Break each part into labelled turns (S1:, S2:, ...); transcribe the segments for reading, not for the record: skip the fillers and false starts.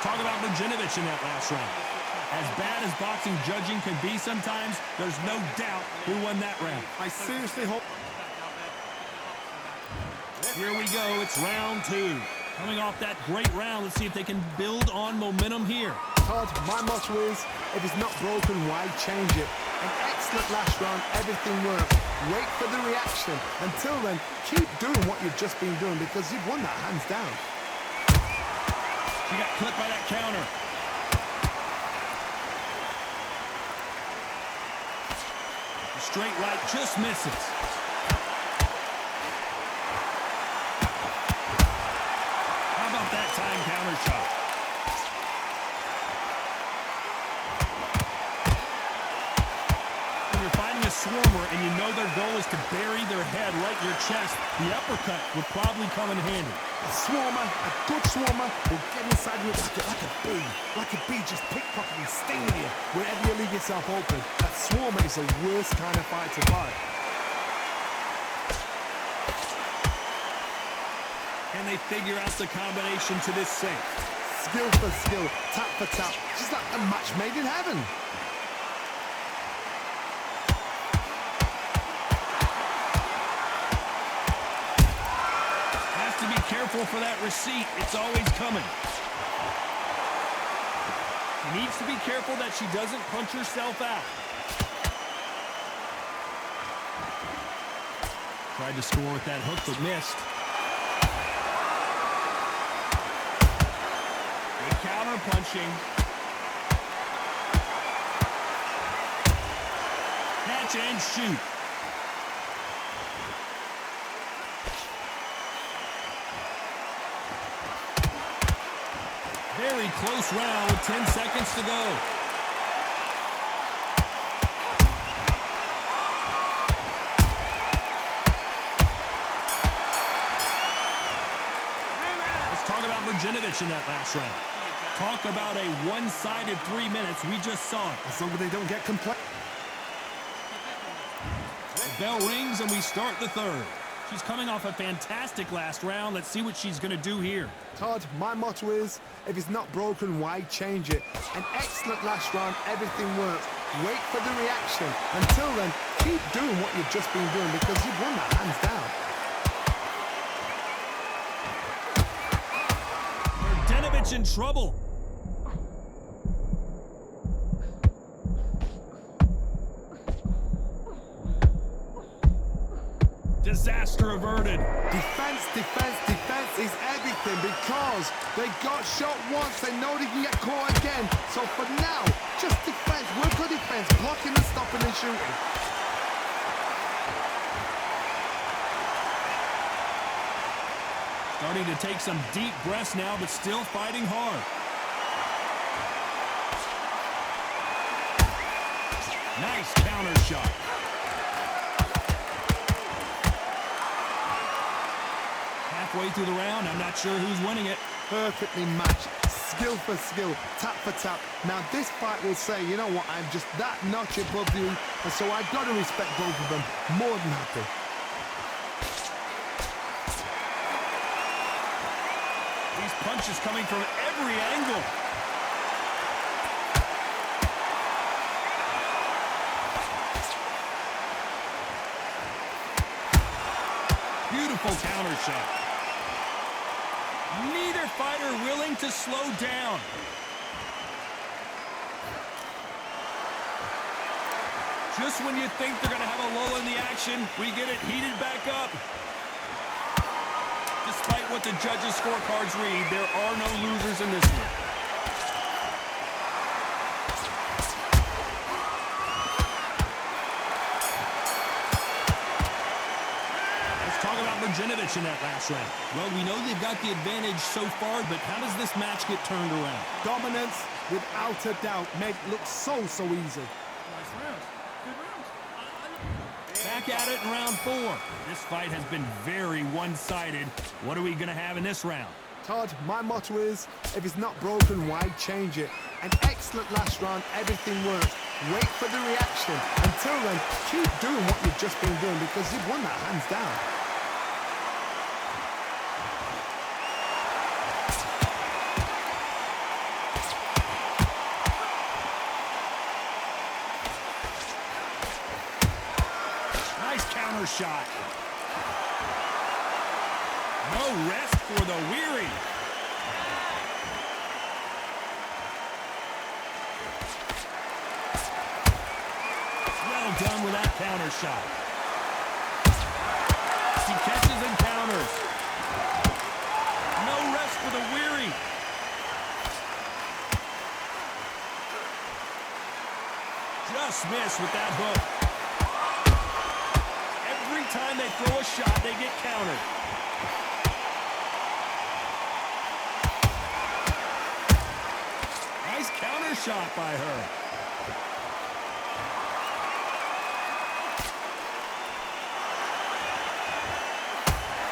S1: talk about Mrdjenovich in that last round. As bad as boxing judging can be sometimes, there's no doubt who won that round.
S2: I seriously hope...
S1: Here we go. It's round two. Coming off that great round, let's see if they can build on momentum here.
S2: Todd, my motto is, if it's not broken, why change it? An excellent last round, everything worked. Wait for the reaction. Until then, keep doing what you've just been doing because you've won that hands down.
S1: She got clipped by that counter. The straight right just misses. How about that time counter shot? When you're fighting a swarmer and you know their goal is to bury their head right in your chest, the uppercut would probably come in handy.
S2: A swarmer, a good swarmer, will get inside you like a bee just pickpocketing, stinging you wherever you leave yourself open. That swarmer is the worst kind of fight to fight.
S1: Can they figure out the combination to this sink?
S2: Skill for skill, tap for tap, just like a match made in heaven.
S1: Careful for that receipt. It's always coming. She needs to be careful that she doesn't punch herself out. Tried to score with that hook, but missed. Good counter punching. Catch and shoot. Very close round with 10 seconds to go. Let's talk about Mrdjenovich in that last round. Talk about a one-sided 3 minutes. We just saw it.
S2: As long as they don't get complete.
S1: The bell rings and we start the third. She's coming off a fantastic last round. Let's see what she's going to do here.
S2: Todd, my motto is, if it's not broken, why change it? An excellent last round, everything worked. Wait for the reaction. Until then, keep doing what you've just been doing because you've won that hands down.
S1: Mrdjenovich in trouble. Disaster averted.
S2: Defense, defense, defense is everything because they got shot once. They know they can get caught again. So for now, just defense. Work on defense. Blocking and stopping and shooting.
S1: Starting to take some deep breaths now, but still fighting hard. Nice counter shot. Halfway through the round, I'm not sure who's winning it.
S2: Perfectly matched, skill for skill, tap for tap. Now this fight will say, you know what, I'm just that notch above you, and so I've got to respect both of them. More than happy.
S1: These punches coming from every angle. Beautiful counter shot. Neither fighter willing to slow down. Just when you think they're going to have a lull in the action, we get it heated back up. Despite what the judges' scorecards read, there are no losers in this one. Mrdjenovich in that last round. Well, we know they've got the advantage so far, but how does this match get turned around?
S2: Dominance, without a doubt, made it look so easy.
S3: Nice round. Good round.
S1: Back at it in round 4. This fight has been very one-sided. What are we going to have in this round?
S2: Todd, my motto is, if it's not broken, why change it? An excellent last round, everything worked. Wait for the reaction. Until then, keep doing what you've just been doing because you've won that hands down.
S1: shot. No rest for the weary. Well done with that counter shot. He catches and counters. No rest for the weary. Just missed with that hook. Every time they throw a shot, they get countered. Nice counter shot by her.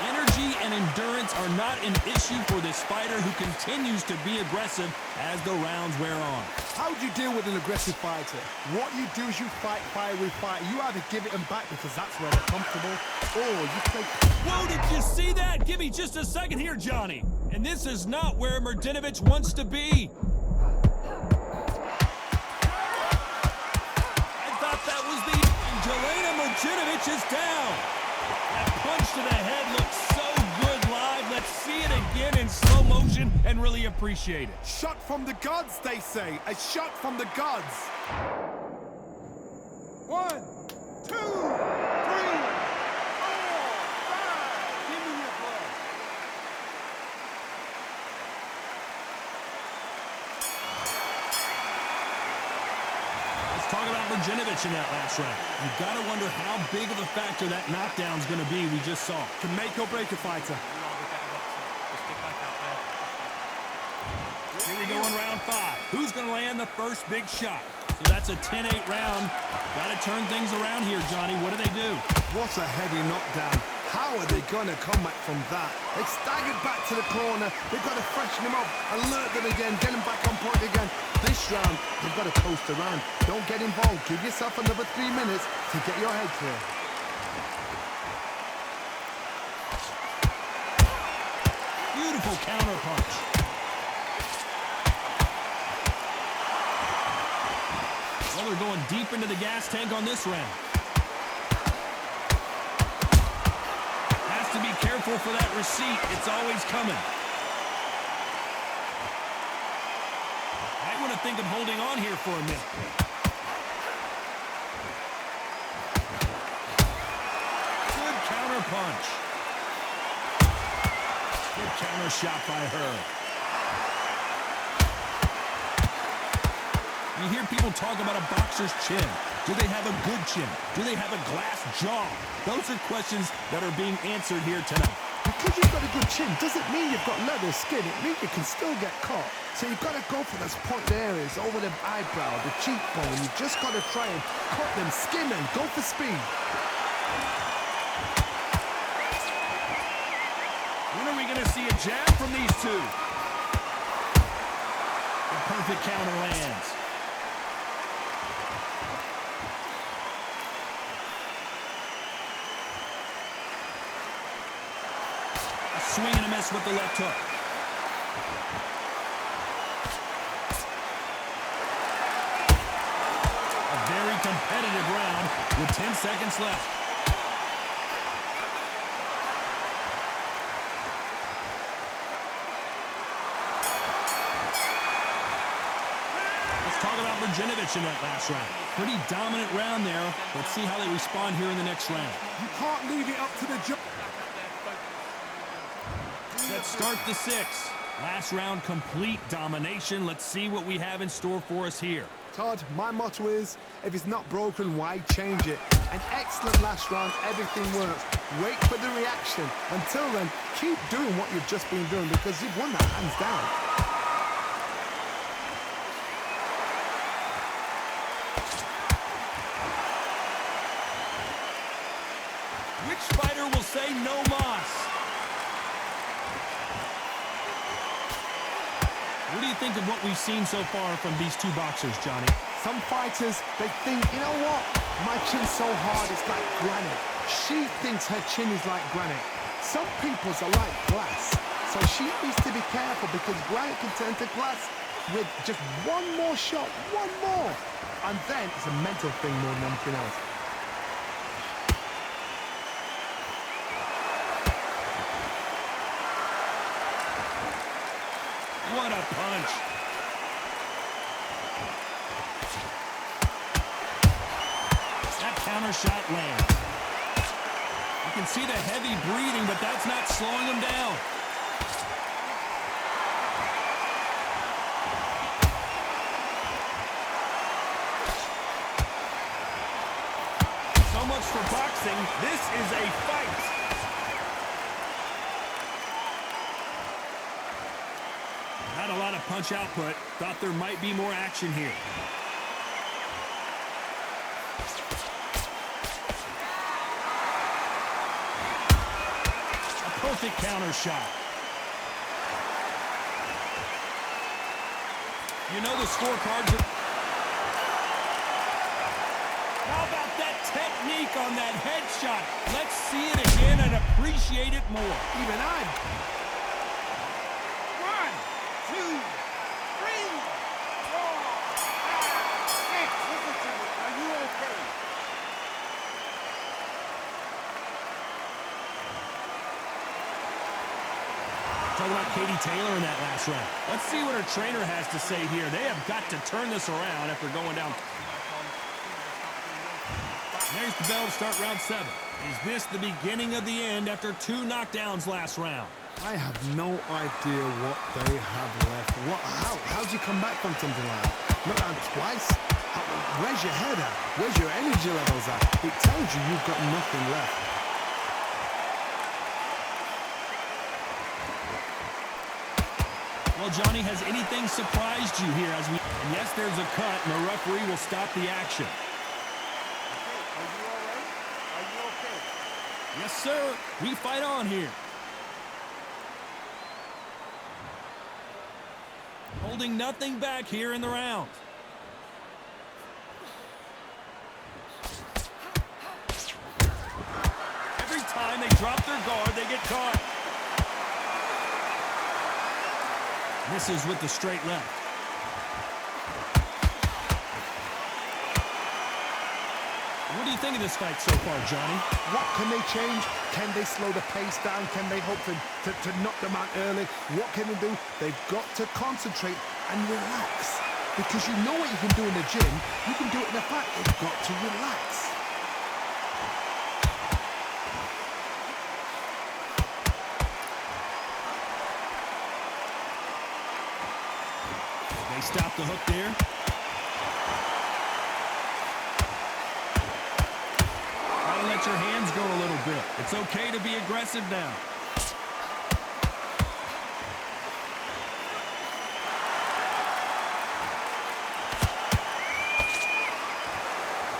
S1: Energy and endurance are not an issue for this fighter who continues to be aggressive as the rounds wear on.
S2: How do you deal with an aggressive fighter? What you do is you fight fire with fire. You either give it them back because that's where they're comfortable, or you play...
S1: Whoa, did you see that? Give me just a second here, Johnny. And this is not where Mrdinovic wants to be. I thought that was the... And Jelena Mrdinovic is down. That punch to the head looks so good live. Let's see it again in slow motion and really appreciate it.
S2: Shot from the gods, they say. A shot from the gods. 1, 2, 3, 4, 5. Give me your blood.
S1: Let's talk about Mrdinovic in that last round. You've got to wonder how big of a factor that knockdown's going to be we just saw.
S2: Can make or break a fighter.
S1: Here we go in round 5. Who's going to land the first big shot? So that's a 10-8 round. Got to turn things around here, Johnny. What do they do?
S2: What a heavy knockdown. How are they going to come back from that? They staggered back to the corner. They've got to freshen them up, alert them again, get them back on point again. This round, they've got to coast around. Don't get involved. Give yourself another 3 minutes to get your head clear.
S1: Beautiful counter punch. Well, they're going deep into the gas tank on this round. Has to be careful for that receipt. It's always coming. Might want to think of holding on here for a minute. Good counter punch. Good counter shot by her. You hear people talk about a boxer's chin. Do they have a good chin? Do they have a glass jaw? Those are questions that are being answered here tonight.
S2: Because you've got a good chin doesn't mean you've got leather skin. It means you can still get caught. So you've got to go for those point areas, over the eyebrow, the cheekbone. You've just got to try and cut them, skin them, go for speed.
S1: When are we going to see a jab from these two? The perfect counter lands. A swing and a miss with the left hook. A very competitive round with 10 seconds left. Let's talk about Mrdinovic in that last round. Pretty dominant round there. Let's see how they respond here in the next round.
S2: You can't leave it up to the judge.
S1: Let's start the 6th. Last round, complete domination. Let's see what we have in store for us here.
S2: Todd, my motto is, if it's not broken, why change it? An excellent last round, everything works. Wait for the reaction. Until then, keep doing what you've just been doing because you've won that hands down.
S1: Which fighter will say no mas? What do you think of what we've seen so far from these two boxers, Johnny?
S2: Some fighters, they think, you know what? My chin's so hard, it's like granite. She thinks her chin is like granite. Some people's are like glass. So she needs to be careful because granite can turn to glass with just one more shot, one more. And then it's a mental thing more than anything else.
S1: What a punch. That counter shot lands. You can see the heavy breathing, but that's not slowing him down. So much for boxing. This is a fight. Not a lot of punch output. Thought there might be more action here. A perfect counter shot. You know the scorecards are... How about that technique on that headshot? Let's see it again and appreciate it more.
S2: Even I.
S3: 1, 2, 3, 4, 5, 6. Listen to me. Are you okay?
S1: Talking about Katie Taylor in that last round. Let's see what her trainer has to say here. They have got to turn this around after going down. There's the bell to start round 7. Is this the beginning of the end after 2 knockdowns last round?
S2: I have no idea what they have left. How do you come back from something like that? Knock down twice? Where's your head at? Where's your energy levels at? It tells you you've got nothing left.
S1: Well, Johnny, has anything surprised you here? And yes, there's a cut, and the referee will stop the action.
S3: Are you all right? Are you okay?
S1: Yes, sir. We fight on here. Holding nothing back here in the round. Every time they drop their guard, they get caught. Misses with the straight left. What do you think of this fight so far, Johnny?
S2: What can they change? Can they slow the pace down? Can they hope to knock them out early? What can they do? They've got to concentrate and relax. Because you know what you can do in the gym, you can do it in the fight. They've got to relax.
S1: They stop the hook there. Gotta let your hands go a little bit. It's okay to be aggressive now.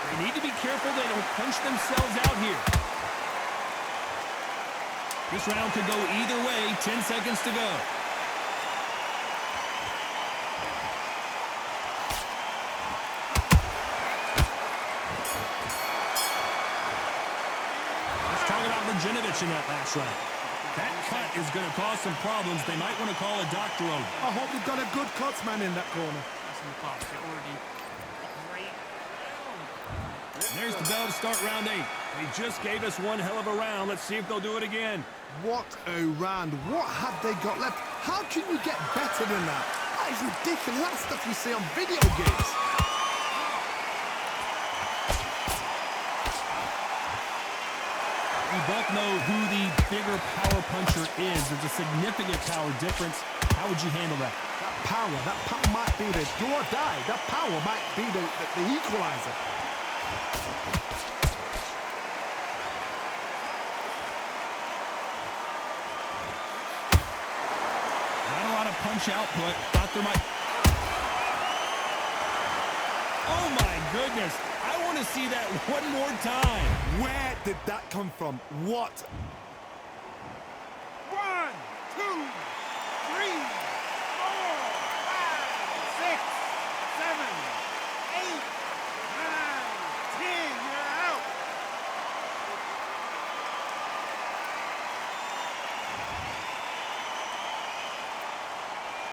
S1: They need to be careful they don't punch themselves out here. This round could go either way. 10 seconds to go. Virginovich in that last round. That cut is going to cause some problems. They might want to call a doctor over.
S2: I hope they've got a good cutsman in that corner.
S1: There's the bell to start round 8. They just gave us one hell of a round. Let's see if they'll do it again.
S2: What a round. What have they got left? How can you get better than that? That is ridiculous. That's stuff you see on video games.
S1: We both know who the bigger power puncher is. There's a significant power difference. How would you handle that?
S2: That power might be the do or die. That power might be the equalizer.
S1: Not a lot of punch output. Thought there might... Oh my goodness. I want to see that one more time.
S2: Where did that come from? What